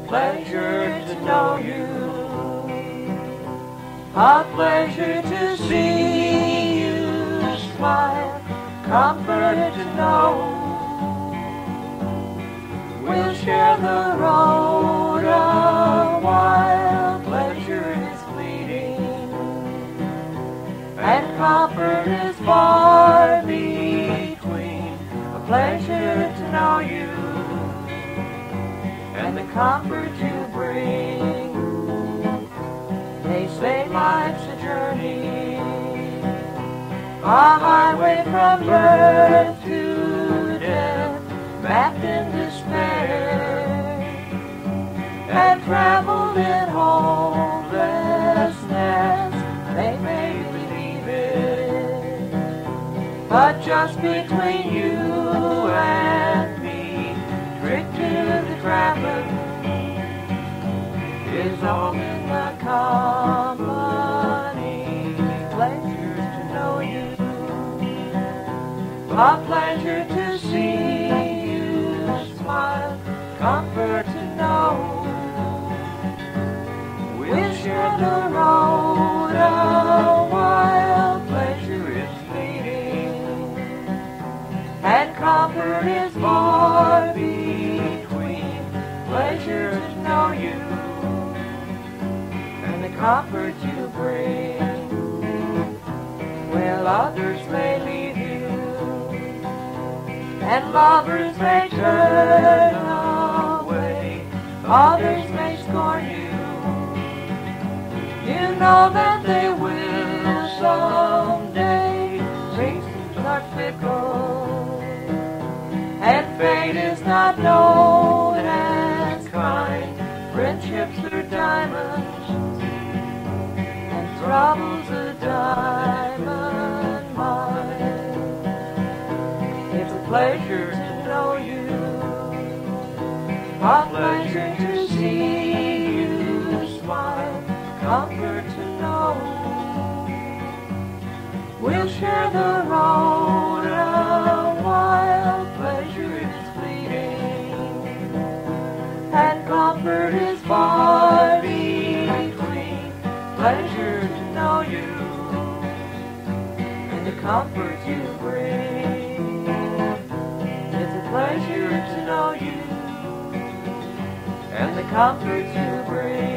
pleasure to know you. A pleasure to see you smile, comfort to know we'll share the road a while. Pleasure is fleeting, and comfort is far between. A pleasure to know you, and the comfort you bring. They say life's a journey, a highway from birth to death, mapped in despair, and traveled in hopelessness. They may believe it, but just between you and me, tricked to the traffic is all in the company. Pleasure to know you, a pleasure to see you smile, comfort to know we'll share the road a while. Pleasure is fleeting, and comfort is far between. Pleasure to know you, and the comfort you bring. Well, others may leave you, and lovers may turn away, others may scorn you. You know that they will someday. Seasons are fickle, and fate is not known as kind. Friendships are diamonds, and trouble's a diamond mine. It's a pleasure to know you, a pleasure to see you smile, comfort to know we'll share the road a while. Pleasure is fleeting, and comfort is far between. Pleasure to know you, and the comfort you bring. It's a pleasure to know you, and the comfort you bring.